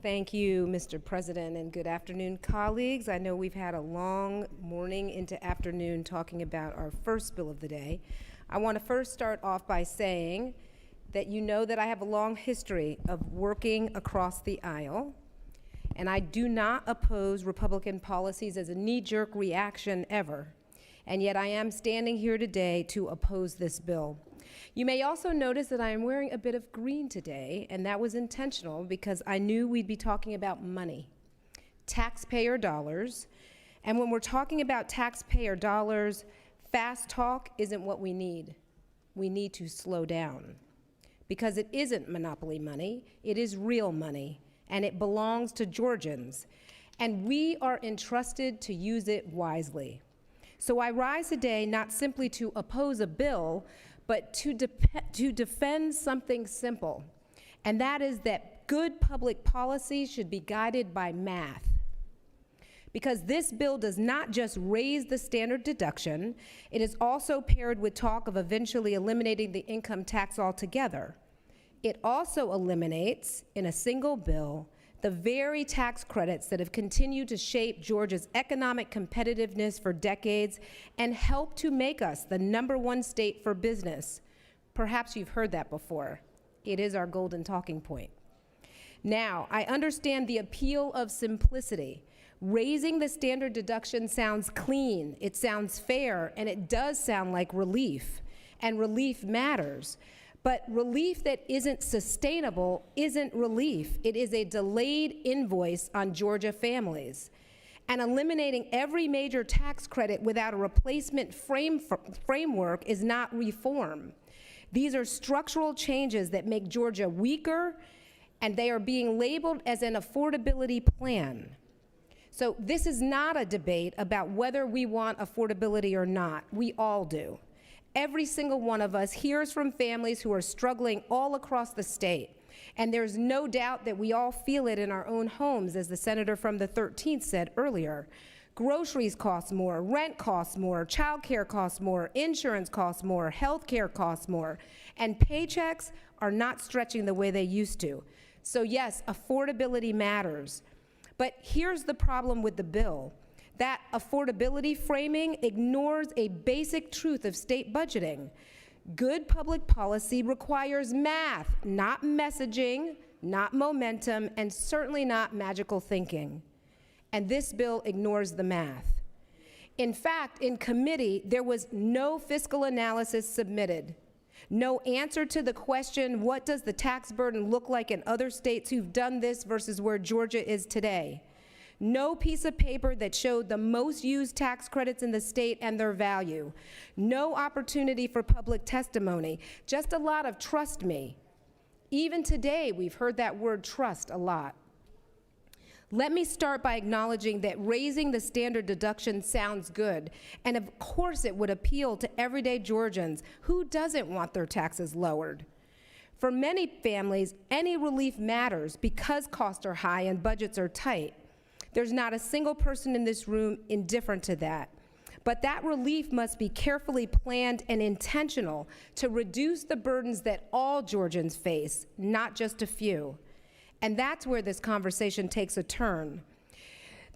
Thank you, Mr. President, and good afternoon, colleagues. I know we've had a long morning into afternoon talking about our first bill of the day. I want to first start off by saying that you know that I have a long history of working across the aisle, and I do not oppose Republican policies as a knee-jerk reaction ever, and yet I am standing here today to oppose this bill. You may also notice that I am wearing a bit of green today, and that was intentional because I knew we'd be talking about money, taxpayer dollars, and when we're talking about taxpayer dollars, fast talk isn't what we need. We need to slow down because it isn't monopoly money, it is real money, and it belongs to Georgians, and we are entrusted to use it wisely. So I rise today not simply to oppose a bill, but to defend something simple, and that is that good public policy should be guided by math. Because this bill does not just raise the standard deduction, it is also paired with talk of eventually eliminating the income tax altogether. It also eliminates, in a single bill, the very tax credits that have continued to shape Georgia's economic competitiveness for decades and help to make us the #1 state for business. Perhaps you've heard that before. It is our golden talking point. Now, I understand the appeal of simplicity. Raising the standard deduction sounds clean, it sounds fair, and it does sound like relief, and relief matters. But relief that isn't sustainable isn't relief. It is a delayed invoice on Georgia families. And eliminating every major tax credit without a replacement framework is not reform. These are structural changes that make Georgia weaker, and they are being labeled as an affordability plan. So this is not a debate about whether we want affordability or not. We all do. Every single one of us hears from families who are struggling all across the state, and there's no doubt that we all feel it in our own homes, as the senator from the 13th said earlier. Groceries cost more, rent costs more, child care costs more, insurance costs more, health care costs more, and paychecks are not stretching the way they used to. So yes, affordability matters. But here's the problem with the bill. That affordability framing ignores a basic truth of state budgeting. Good public policy requires math, not messaging, not momentum, and certainly not magical thinking. And this bill ignores the math. In fact, in committee, there was no fiscal analysis submitted, no answer to the question, what does the tax burden look like in other states who've done this versus where Georgia is today? No piece of paper that showed the most used tax credits in the state and their value. No opportunity for public testimony, just a lot of trust me. Even today, we've heard that word trust a lot. Let me start by acknowledging that raising the standard deduction sounds good, and of course it would appeal to everyday Georgians. Who doesn't want their taxes lowered? For many families, any relief matters because costs are high and budgets are tight. There's not a single person in this room indifferent to that. But that relief must be carefully planned and intentional to reduce the burdens that all Georgians face, not just a few. And that's where this conversation takes a turn.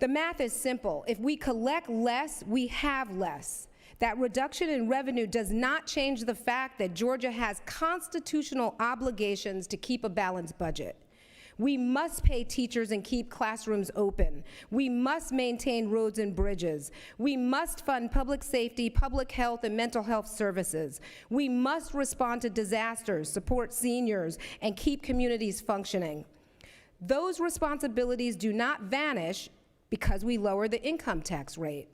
The math is simple. If we collect less, we have less. That reduction in revenue does not change the fact that Georgia has constitutional obligations to keep a balanced budget. We must pay teachers and keep classrooms open. We must maintain roads and bridges. We must fund public safety, public health, and mental health services. We must respond to disasters, support seniors, and keep communities functioning. Those responsibilities do not vanish because we lower the income tax rate.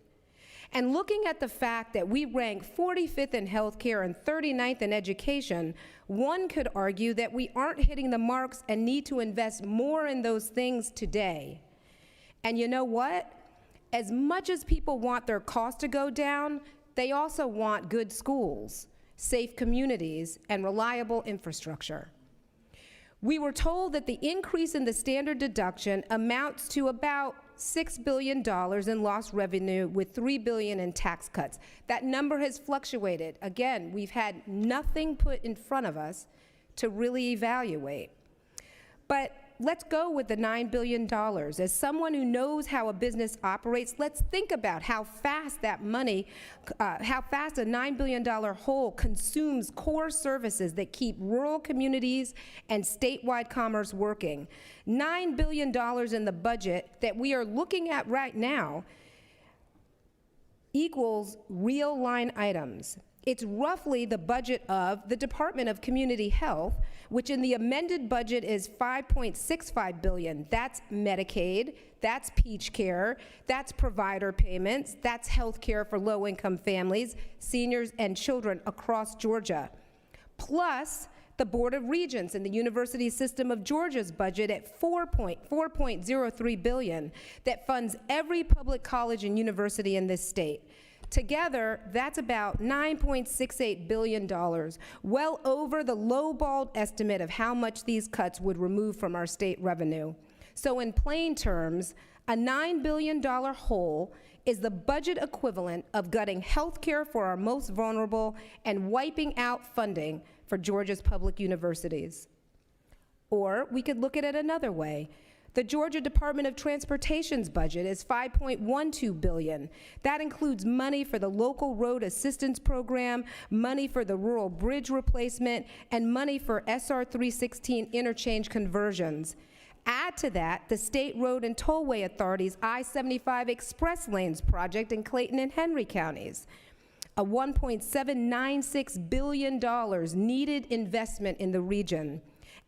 And looking at the fact that we rank 45th in healthcare and 39th in education, one could argue that we aren't hitting the marks and need to invest more in those things today. And you know what? As much as people want their costs to go down, they also want good schools, safe communities, and reliable infrastructure. We were told that the increase in the standard deduction amounts to about $6 billion in lost revenue with $3 billion in tax cuts. That number has fluctuated. Again, we've had nothing put in front of us to really evaluate. But let's go with the $9 billion. As someone who knows how a business operates, let's think about how fast that money, how fast a $9 billion hole consumes core services that keep rural communities and statewide commerce working. $9 billion in the budget that we are looking at right now equals real line items. It's roughly the budget of the Department of Community Health, which in the amended budget is $5.65 billion. That's Medicaid, that's Peach Care, that's provider payments, that's health care for low-income families, seniors, and children across Georgia. Plus, the Board of Regents and the University System of Georgia's budget at $4.03 billion that funds every public college and university in this state. Together, that's about $9.68 billion, well over the lowballed estimate of how much these cuts would remove from our state revenue. So in plain terms, a $9 billion hole is the budget equivalent of gutting health care for our most vulnerable and wiping out funding for Georgia's public universities. Or we could look at it another way. The Georgia Department of Transportation's budget is $5.12 billion. That includes money for the local road assistance program, money for the rural bridge replacement, and money for SR 316 interchange conversions. Add to that the State Road and Tollway Authority's I-75 Express Lanes project in Clayton and Henry counties, a $1.796 billion needed investment in the region.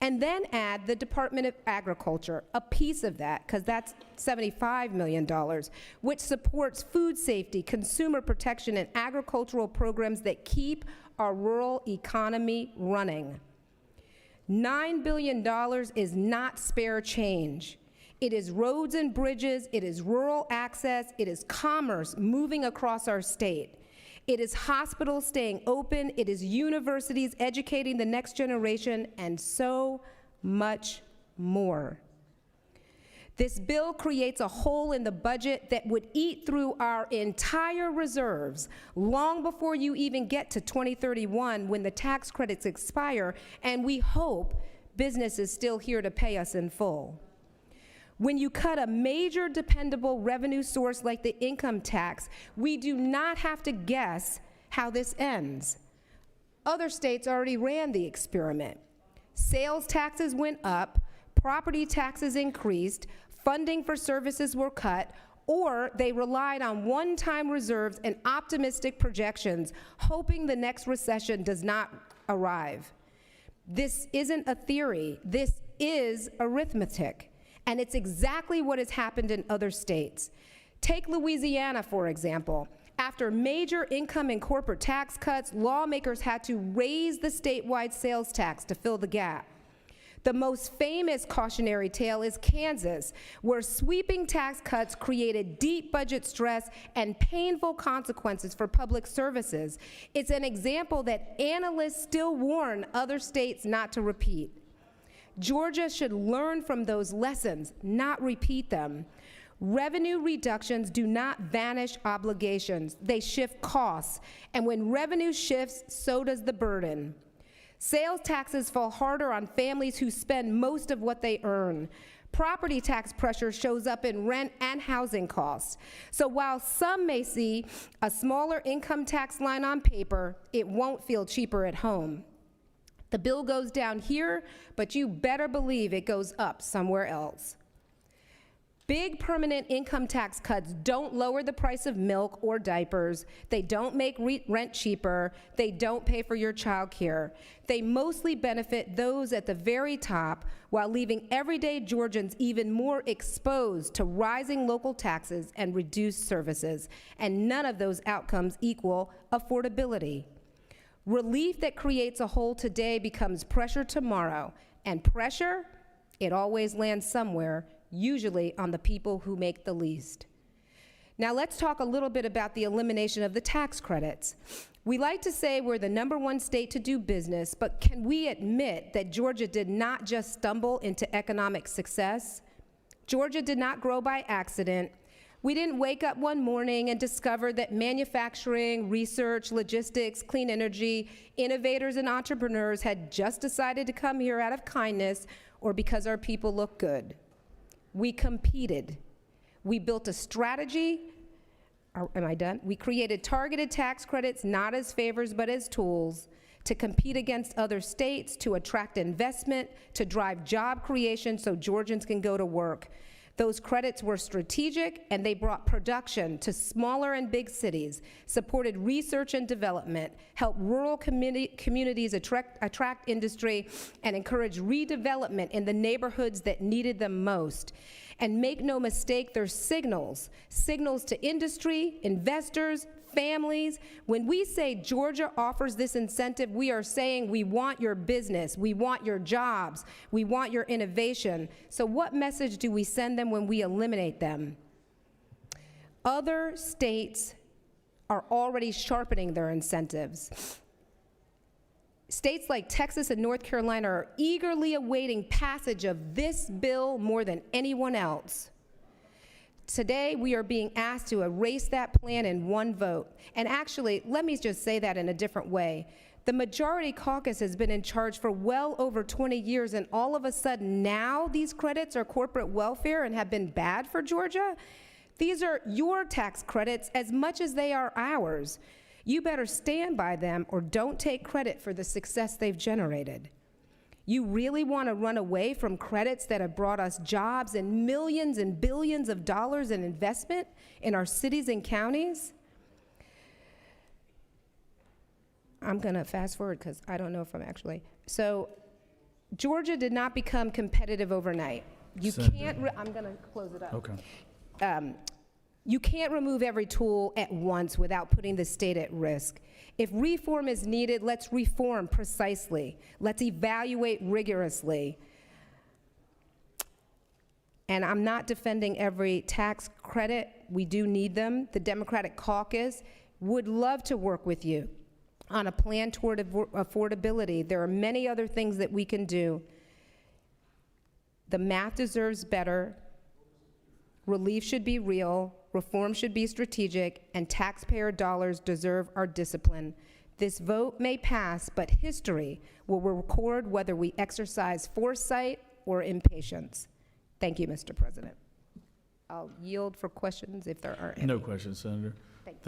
And then add the Department of Agriculture, a piece of that, because that's $75 million, which supports food safety, consumer protection, and agricultural programs that keep our rural economy running. $9 billion is not spare change. It is roads and bridges, it is rural access, it is commerce moving across our state. It is hospitals staying open, it is universities educating the next generation, and so much more. This bill creates a hole in the budget that would eat through our entire reserves long before you even get to 2031 when the tax credits expire, and we hope business is still here to pay us in full. When you cut a major dependable revenue source like the income tax, we do not have to guess how this ends. Other states already ran the experiment. Sales taxes went up, property taxes increased, funding for services were cut, or they relied on one-time reserves and optimistic projections, hoping the next recession does not arrive. This isn't a theory, this is arithmetic. And it's exactly what has happened in other states. Take Louisiana, for example. After major income and corporate tax cuts, lawmakers had to raise the statewide sales tax to fill the gap. The most famous cautionary tale is Kansas, where sweeping tax cuts created deep budget stress and painful consequences for public services. It's an example that analysts still warn other states not to repeat. Georgia should learn from those lessons, not repeat them. Revenue reductions do not vanish obligations. They shift costs. And when revenue shifts, so does the burden. Sales taxes fall harder on families who spend most of what they earn. Property tax pressure shows up in rent and housing costs. So while some may see a smaller income tax line on paper, it won't feel cheaper at home. The bill goes down here, but you better believe it goes up somewhere else. Big permanent income tax cuts don't lower the price of milk or diapers. They don't make rent cheaper. They don't pay for your child care. They mostly benefit those at the very top while leaving everyday Georgians even more exposed to rising local taxes and reduced services. And none of those outcomes equal affordability. Relief that creates a hole today becomes pressure tomorrow, and pressure, it always lands somewhere, usually on the people who make the least. Now let's talk a little bit about the elimination of the tax credits. We like to say we're the #1 state to do business, but can we admit that Georgia did not just stumble into economic success? Georgia did not grow by accident. We didn't wake up one morning and discover that manufacturing, research, logistics, clean energy, innovators and entrepreneurs had just decided to come here out of kindness or because our people look good. We competed. We built a strategy. Am I done? We created targeted tax credits, not as favors, but as tools to compete against other states, to attract investment, to drive job creation so Georgians can go to work. Those credits were strategic, and they brought production to smaller and big cities, supported research and development, helped rural communities attract industry, and encouraged redevelopment in the neighborhoods that needed them most. And make no mistake, they're signals to industry, investors, families. When we say Georgia offers this incentive, we are saying we want your business, we want your jobs, we want your innovation. So what message do we send them when we eliminate them? Other states are already sharpening their incentives. States like Texas and North Carolina are eagerly awaiting passage of this bill more than anyone else. Today, we are being asked to erase that plan in one vote. And actually, let me just say that in a different way. The majority caucus has been in charge for well over 20 years, and all of a sudden now these credits are corporate welfare and have been bad for Georgia. These are your tax credits as much as they are ours. You better stand by them or don't take credit for the success they've generated. You really want to run away from credits that have brought us jobs and millions and billions of dollars in investment in our cities and counties? I'm going to fast forward because I don't know if I'm actually. So Georgia did not become competitive overnight. You can't, I'm going to close it up. Okay. You can't remove every tool at once without putting the state at risk. If reform is needed, let's reform precisely. Let's evaluate rigorously. And I'm not defending every tax credit. We do need them. The Democratic caucus would love to work with you on a plan toward affordability. There are many other things that we can do. The math deserves better. Relief should be real, reform should be strategic, and taxpayer dollars deserve our discipline. This vote may pass, but history will record whether we exercise foresight or impatience. Thank you, Mr. President. I'll yield for questions if there are any. No questions, Senator. Thank you.